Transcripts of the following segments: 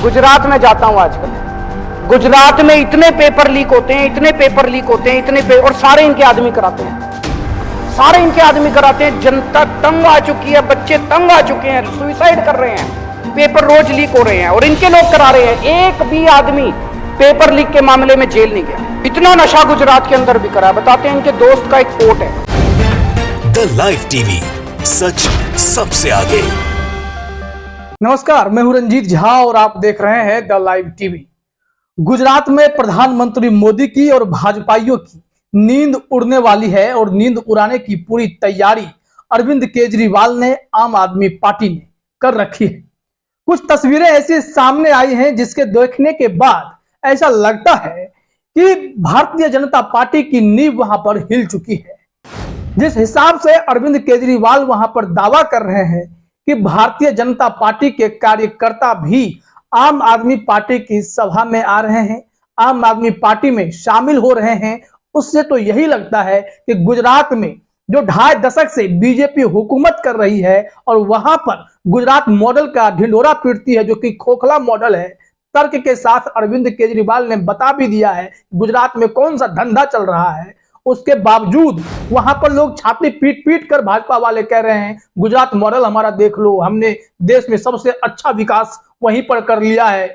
गुजरात में जाता हूं आजकल, गुजरात में इतने पेपर लीक होते हैं, इतने पेपर लीक होते हैं, और सारे इनके आदमी कराते हैं, सारे इनके आदमी कराते हैं। जनता तंग आ चुकी है, बच्चे तंग आ चुके हैं, सुसाइड कर रहे हैं, पेपर रोज लीक हो रहे हैं और इनके लोग करा रहे हैं। एक भी आदमी पेपर लीक के मामले में जेल नहीं गया। इतना नशा गुजरात के अंदर भी करा। बताते हैं इनके दोस्त का एक कोर्ट है। द लाइव टीवी, सच सबसे आगे। नमस्कार, मैं हूं रंजीत झा और आप देख रहे हैं द लाइव टीवी। गुजरात में प्रधानमंत्री मोदी की और भाजपाइयों की नींद उड़ने वाली है और नींद उड़ाने की पूरी तैयारी अरविंद केजरीवाल ने, आम आदमी पार्टी ने कर रखी है। कुछ तस्वीरें ऐसी सामने आई हैं जिसके देखने के बाद ऐसा लगता है कि भारतीय जनता पार्टी की नींव वहां पर हिल चुकी है। जिस हिसाब से अरविंद केजरीवाल वहां पर दावा कर रहे हैं कि भारतीय जनता पार्टी के कार्यकर्ता भी आम आदमी पार्टी की सभा में आ रहे हैं, आम आदमी पार्टी में शामिल हो रहे हैं, उससे तो यही लगता है कि गुजरात में जो 2.5 दशक से बीजेपी हुकूमत कर रही है और वहां पर गुजरात मॉडल का ढिंढोरा पीटती है, जो कि खोखला मॉडल है। तर्क के साथ अरविंद केजरीवाल ने बता भी दिया है गुजरात में कौन सा धंधा चल रहा है। उसके बावजूद वहां पर लोग छाती पीट पीट कर भाजपा वाले कह रहे हैं गुजरात मॉडल हमारा देख लो, हमने देश में सबसे अच्छा विकास वहीं पर कर लिया है।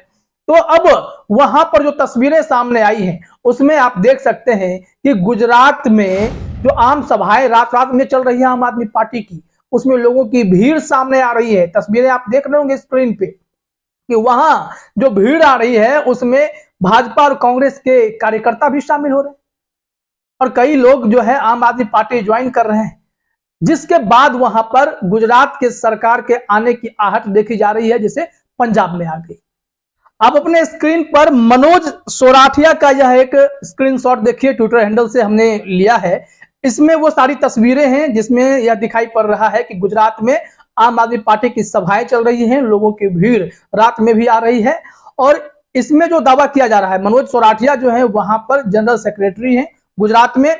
तो अब वहां पर जो तस्वीरें सामने आई हैं उसमें आप देख सकते हैं कि गुजरात में जो आम सभाएं रात रात में चल रही है आम आदमी पार्टी की, उसमें लोगों की भीड़ सामने आ रही है। तस्वीरें आप देख रहे होंगे स्क्रीन पे कि वहां जो भीड़ आ रही है उसमें भाजपा और कांग्रेस के कार्यकर्ता भी शामिल हो रहे हैं और कई लोग जो है आम आदमी पार्टी ज्वाइन कर रहे हैं। जिसके बाद वहां पर गुजरात के सरकार के आने की आहट देखी जा रही है, जैसे पंजाब में आ गई। आप अपने स्क्रीन पर मनोज सोराठिया का यह एक स्क्रीनशॉट देखिए, ट्विटर हैंडल से हमने लिया है। इसमें वो सारी तस्वीरें हैं जिसमें यह दिखाई पड़ रहा है कि गुजरात में आम आदमी पार्टी की सभाएं चल रही हैं, लोगों की भीड़ रात में भी आ रही है। और इसमें जो दावा किया जा रहा है, मनोज सोराठिया जो है वहां पर जनरल सेक्रेटरी है गुजरात में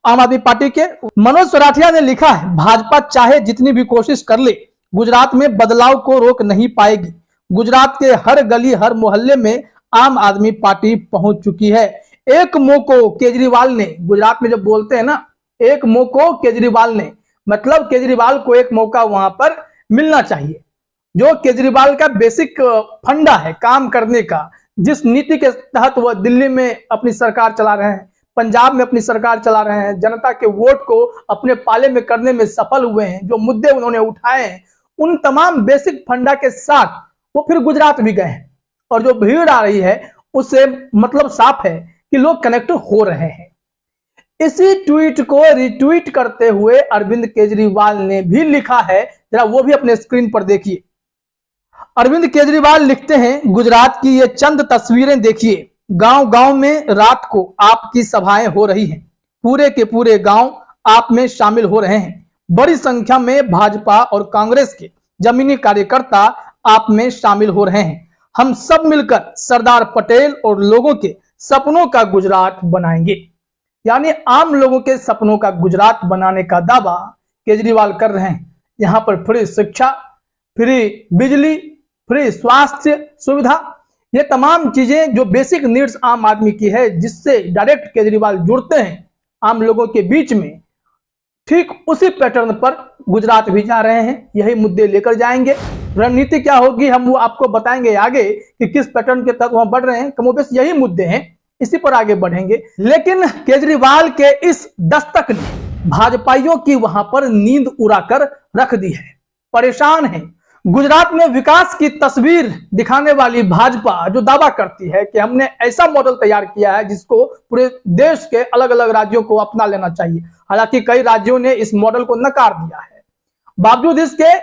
आम आदमी पार्टी के। मनोज सोराठिया ने लिखा है, भाजपा चाहे जितनी भी कोशिश कर ले, गुजरात में बदलाव को रोक नहीं पाएगी। गुजरात के हर गली हर मोहल्ले में आम आदमी पार्टी पहुंच चुकी है। एक मौको केजरीवाल ने, गुजरात में जब बोलते हैं ना एक मौको केजरीवाल ने, मतलब केजरीवाल को एक मौका वहां पर मिलना चाहिए। जो केजरीवाल का बेसिक फंडा है काम करने का, जिस नीति के तहत वह दिल्ली में अपनी सरकार चला रहे हैं, पंजाब में अपनी सरकार चला रहे हैं, जनता के वोट को अपने पाले में करने में सफल हुए हैं, जो मुद्दे उन्होंने उठाए हैं, उन तमाम बेसिक फंडा के साथ वो फिर गुजरात भी गए हैं। और जो भीड़ आ रही है उससे मतलब साफ है कि लोग कनेक्ट हो रहे हैं। इसी ट्वीट को रिट्वीट करते हुए अरविंद केजरीवाल ने भी लिखा है, जरा वो भी अपने स्क्रीन पर देखिए। अरविंद केजरीवाल लिखते हैं, गुजरात की ये चंद तस्वीरें देखिए। गांव गांव में रात को आपकी सभाएं हो रही हैं, पूरे के पूरे गांव आप में शामिल हो रहे हैं। बड़ी संख्या में भाजपा और कांग्रेस के जमीनी कार्यकर्ता आप में शामिल हो रहे हैं। हम सब मिलकर सरदार पटेल और लोगों के सपनों का गुजरात बनाएंगे। यानी आम लोगों के सपनों का गुजरात बनाने का दावा केजरीवाल कर रहे हैं। यहाँ पर फ्री शिक्षा, फ्री बिजली, फ्री स्वास्थ्य सुविधा, ये तमाम चीजें जो बेसिक नीड्स आम आदमी की है, जिससे डायरेक्ट केजरीवाल जुड़ते हैं आम लोगों के बीच में, ठीक उसी पैटर्न पर गुजरात भी जा रहे हैं। यही मुद्दे लेकर जाएंगे। रणनीति क्या होगी हम वो आपको बताएंगे आगे कि किस पैटर्न के तहत वहां बढ़ रहे हैं। कमोबेश यही मुद्दे हैं, इसी पर आगे बढ़ेंगे। लेकिन केजरीवाल के इस दस्तक ने भाजपाइयों की वहां पर नींद उड़ाकर रख दी है, परेशान है। गुजरात में विकास की तस्वीर दिखाने वाली भाजपा जो दावा करती है कि हमने ऐसा मॉडल तैयार किया है जिसको पूरे देश के अलग अलग राज्यों को अपना लेना चाहिए, हालांकि कई राज्यों ने इस मॉडल को नकार दिया है। बावजूद इसके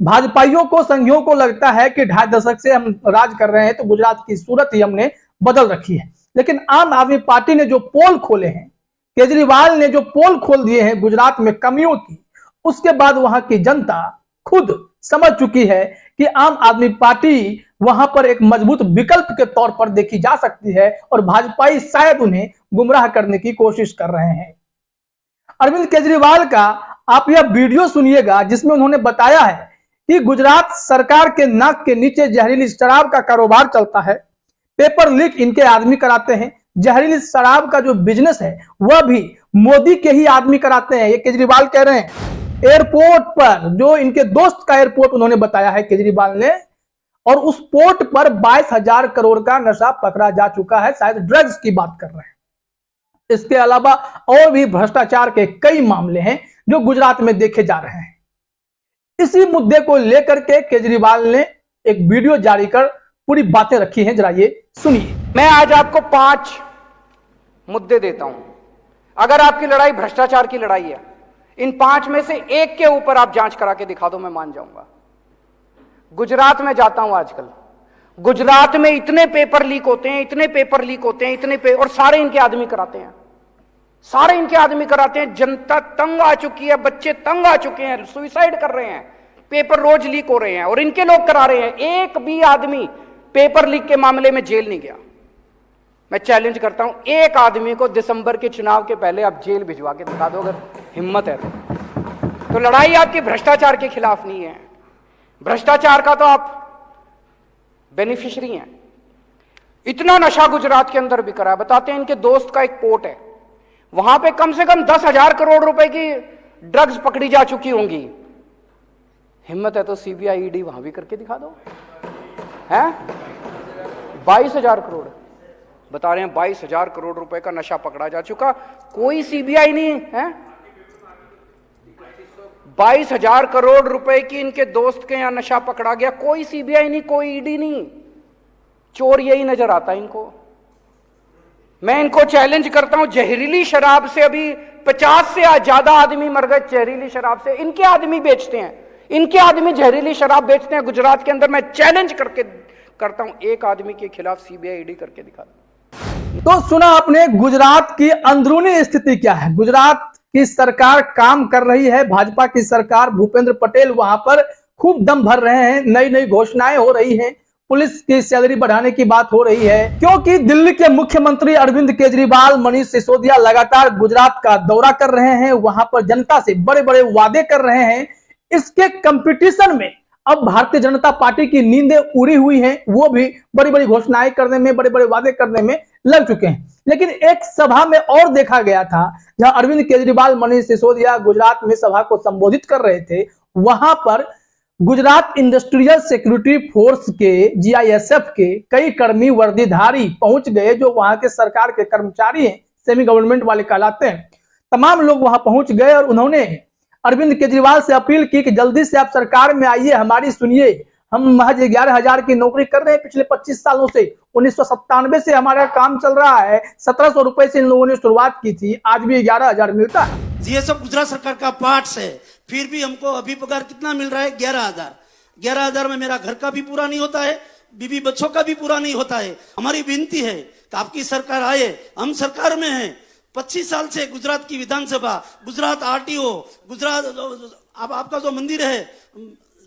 भाजपाइयों को, संघियों को लगता है कि 2.5 दशक से हम राज कर रहे हैं तो गुजरात की सूरत ही हमने बदल रखी है। लेकिन आम आदमी पार्टी ने जो पोल खोले हैं, केजरीवाल ने जो पोल खोल दिए हैं गुजरात में कमियों की, उसके बाद वहां की जनता खुद समझ चुकी है कि आम आदमी पार्टी वहां पर एक मजबूत विकल्प के तौर पर देखी जा सकती है और भाजपाई शायद उन्हें गुमराह करने की कोशिश कर रहे हैं। अरविंद केजरीवाल का आप यह वीडियो सुनिएगा जिसमें उन्होंने बताया है कि गुजरात सरकार के नाक के नीचे जहरीली शराब का कारोबार चलता है। पेपर लीक इनके आदमी कराते हैं। जहरीली शराब का जो बिजनेस है वह भी मोदी के ही आदमी कराते हैं, ये केजरीवाल कह रहे हैं। एयरपोर्ट पर जो इनके दोस्त का एयरपोर्ट उन्होंने बताया है केजरीवाल ने, और उस पोर्ट पर 22,000 करोड़ का नशा पकड़ा जा चुका है। शायद ड्रग्स की बात कर रहे हैं। इसके अलावा और भी भ्रष्टाचार के कई मामले हैं जो गुजरात में देखे जा रहे हैं। इसी मुद्दे को लेकर के केजरीवाल ने एक वीडियो जारी कर पूरी बातें रखी हैं, जरा ये सुनिए। मैं आज आपको 5 मुद्दे देता हूं। अगर आपकी लड़ाई भ्रष्टाचार की लड़ाई है, इन 5 में से एक के ऊपर आप जांच करा के दिखा दो, मैं मान जाऊंगा। गुजरात में जाता हूं आजकल, गुजरात में इतने पेपर लीक होते हैं, इतने पेपर लीक होते हैं, और सारे इनके आदमी कराते हैं, सारे इनके आदमी कराते हैं। जनता तंग आ चुकी है, बच्चे तंग आ चुके हैं, सुसाइड कर रहे हैं, पेपर रोज लीक हो रहे हैं और इनके लोग करा रहे हैं। एक भी आदमी पेपर लीक के मामले में जेल नहीं गया। मैं चैलेंज करता हूं, एक आदमी को दिसंबर के चुनाव के पहले आप जेल भिजवा के दिखा दो, अगर हिम्मत है तो लड़ाई आपकी भ्रष्टाचार के खिलाफ नहीं है। भ्रष्टाचार का तो आप बेनिफिशियरी हैं। इतना नशा गुजरात के अंदर बिक रहा है। बताते हैं, इनके दोस्त का एक पोर्ट है, वहां पे कम से कम 10,000 करोड़ रुपए की ड्रग्स पकड़ी जा चुकी होंगी। हिम्मत है तो सीबीआई ईडी वहां भी करके दिखा दो। हैं 22,000 करोड़ बता रहे हैं, 22,000 करोड़ रुपए का नशा पकड़ा जा चुका, कोई सीबीआई नहीं है। 22,000 करोड़ रुपए की इनके दोस्त के यहां नशा पकड़ा गया, कोई सीबीआई नहीं, कोई ईडी नहीं। चोर यही नजर आता है इनको। मैं इनको चैलेंज करता हूं, जहरीली शराब से अभी 50 से ज्यादा आदमी मर गए। जहरीली शराब से इनके आदमी बेचते हैं, इनके आदमी जहरीली शराब बेचते हैं गुजरात के अंदर। मैं चैलेंज करके करता हूं, एक आदमी के खिलाफ सीबीआई ईडी करके दिखा दो। तो सुना आपने गुजरात की अंदरूनी स्थिति क्या है। गुजरात की सरकार काम कर रही है, भाजपा की सरकार, भूपेंद्र पटेल वहां पर खूब दम भर रहे हैं, नई नई घोषणाएं हो रही हैं, पुलिस की सैलरी बढ़ाने की बात हो रही है, क्योंकि दिल्ली के मुख्यमंत्री अरविंद केजरीवाल, मनीष सिसोदिया लगातार गुजरात का दौरा कर रहे हैं, वहां पर जनता से बड़े बड़े वादे कर रहे हैं। इसके कंपटीशन में अब भारतीय जनता पार्टी की नींदें उड़ी हुई हैं, वो भी बड़ी बड़ी घोषणाएं करने में, बड़े बड़े वादे करने में लग चुके हैं। लेकिन एक सभा में और देखा गया था, जहां अरविंद केजरीवाल, मनीष सिसोदिया गुजरात में सभा को संबोधित कर रहे थे, वहां पर गुजरात इंडस्ट्रियल सिक्योरिटी फोर्स के, जीआईएसएफ के कई कर्मी वर्दीधारी पहुंच गए, जो वहां के सरकार के कर्मचारी हैं, सेमी गवर्नमेंट वाले कहलाते हैं। तमाम लोग वहां पहुंच गए और उन्होंने अरविंद केजरीवाल से अपील की कि जल्दी से आप सरकार में आइए, हमारी सुनिए। हम महज 11,000 की नौकरी कर रहे हैं पिछले 25 सालों से, 1997 से हमारा काम चल रहा है, 1,700 रुपए से इन लोगों ने शुरुआत की थी, आज भी 11,000 मिलता है। ये सब गुजरात सरकार का पार्ट्स है, फिर भी हमको अभी पगार कितना मिल रहा है? 11,000। 11,000 में मेरा घर का भी पूरा नहीं होता है, बीबी बच्चों का भी पूरा नहीं होता है। हमारी विनती है कि आपकी सरकार आए, हम सरकार में हैं। 25 साल से गुजरात की विधानसभा, गुजरात आरटीओ, गुजरात अब आपका जो मंदिर है,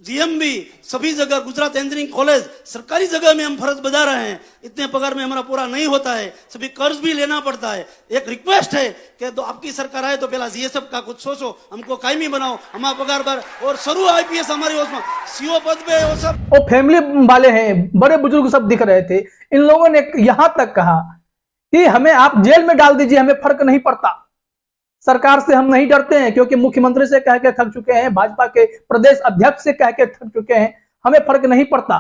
जीएमबी, सभी जगह गुजरात इंजीनियरिंग कॉलेज, सरकारी जगह में हम फर्ज बजा रहे हैं। इतने पगार में हमारा पूरा नहीं होता है, सभी कर्ज भी लेना पड़ता है। एक रिक्वेस्ट है कि तो आपकी सरकार आए तो पहला जीएसएफ का कुछ सोचो, हमको कायमी बनाओ, हमारा पगार पर, और शुरू आईपीएस हमारे उसमें सीओ पद पे, वो सब वो फैमिली वाले हैं, बड़े बुजुर्ग सब दिख रहे थे। इन लोगों ने यहां तक कहा कि हमें आप जेल में डाल दीजिए, हमें फर्क नहीं पड़ता, सरकार से हम नहीं डरते हैं, क्योंकि मुख्यमंत्री से कह के थक चुके हैं, भाजपा के प्रदेश अध्यक्ष से कह के थक चुके हैं, हमें फर्क नहीं पड़ता।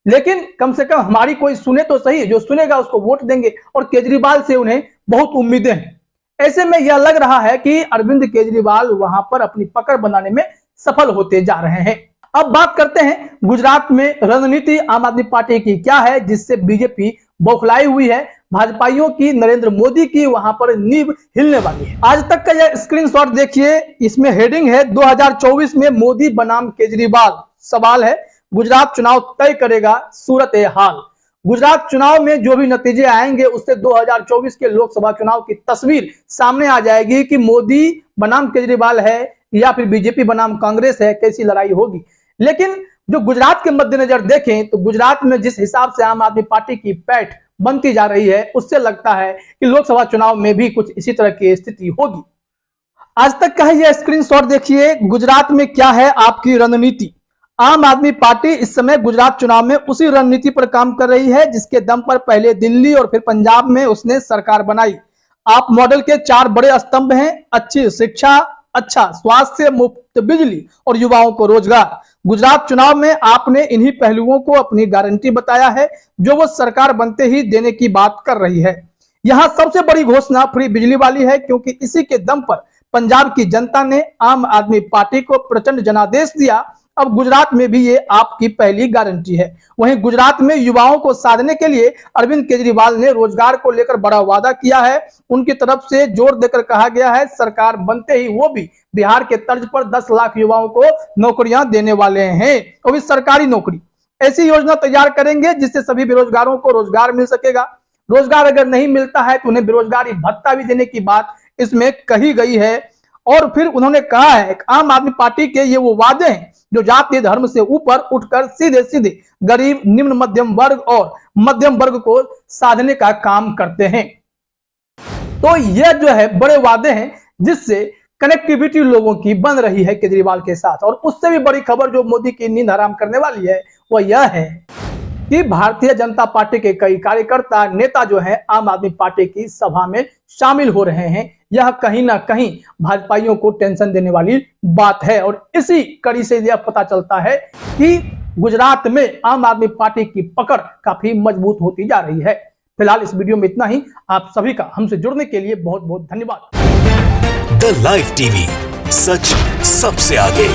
लेकिन कम से कम हमारी कोई सुने तो सही, जो सुनेगा उसको वोट देंगे। और केजरीवाल से उन्हें बहुत उम्मीदें हैं। ऐसे में यह लग रहा है कि अरविंद केजरीवाल वहां पर अपनी पकड़ बनाने में सफल होते जा रहे हैं। अब बात करते हैं गुजरात में रणनीति आम आदमी पार्टी की क्या है, जिससे बीजेपी बौखलाई हुई है। भाजपाइयों की, नरेंद्र मोदी की वहां पर नींव हिलने वाली है। आज तक का यह स्क्रीनशॉट देखिए, इसमें हेडिंग है 2024 में मोदी बनाम केजरीवाल। सवाल है, गुजरात चुनाव तय करेगा सूरत हाल। गुजरात चुनाव में जो भी नतीजे आएंगे उससे 2024 के लोकसभा चुनाव की तस्वीर सामने आ जाएगी कि मोदी बनाम केजरीवाल है या फिर बीजेपी बनाम कांग्रेस है, कैसी लड़ाई होगी। लेकिन जो गुजरात के मद्देनजर देखें तो गुजरात में जिस हिसाब से आम आदमी पार्टी की पैठ बनती जा रही है, उससे लगता है कि लोकसभा चुनाव में भी कुछ इसी तरह की स्थिति होगी। आज तक का यह स्क्रीनशॉट देखिए, गुजरात में क्या है आपकी रणनीति। आम आदमी पार्टी इस समय गुजरात चुनाव में उसी रणनीति पर काम कर रही है जिसके दम पर पहले दिल्ली और फिर पंजाब में उसने सरकार बनाई। आप मॉडल के 4 बड़े स्तंभ हैं: अच्छी शिक्षा, अच्छा स्वास्थ्य, मुफ्त बिजली और युवाओं को रोजगार। गुजरात चुनाव में आपने इन्हीं पहलुओं को अपनी गारंटी बताया है जो वो सरकार बनते ही देने की बात कर रही है। यहां सबसे बड़ी घोषणा फ्री बिजली वाली है, क्योंकि इसी के दम पर पंजाब की जनता ने आम आदमी पार्टी को प्रचंड जनादेश दिया। अब गुजरात में भी ये आपकी पहली गारंटी है। वहीं गुजरात में युवाओं को साधने के लिए अरविंद केजरीवाल ने रोजगार को लेकर बड़ा वादा किया है। उनकी तरफ से जोर देकर कहा गया है सरकार बनते ही वो भी बिहार के तर्ज पर 10 लाख युवाओं को नौकरियां देने वाले हैं, वो भी सरकारी नौकरी। ऐसी योजना तैयार करेंगे जिससे सभी बेरोजगारों को रोजगार मिल सकेगा। रोजगार अगर नहीं मिलता है तो उन्हें बेरोजगारी भत्ता भी देने की बात इसमें कही गई है। और फिर उन्होंने कहा है आम आदमी पार्टी के ये वो वादे हैं जो जाति धर्म से ऊपर उठकर सीधे सीधे गरीब, निम्न मध्यम वर्ग और मध्यम वर्ग को साधने का काम करते हैं। तो यह जो है बड़े वादे हैं जिससे कनेक्टिविटी लोगों की बन रही है केजरीवाल के साथ। और उससे भी बड़ी खबर जो मोदी की नींद हराम करने वाली है वह यह है कि भारतीय जनता पार्टी के कई कार्यकर्ता, नेता जो हैं आम आदमी पार्टी की सभा में शामिल हो रहे हैं। यह कहीं ना कहीं भाजपाइयों को टेंशन देने वाली बात है। और इसी कड़ी से यह पता चलता है कि गुजरात में आम आदमी पार्टी की पकड़ काफी मजबूत होती जा रही है। फिलहाल इस वीडियो में इतना ही। आप सभी का हमसे जुड़ने के लिए बहुत बहुत धन्यवाद। द लाइव टीवी, सच सबसे आगे।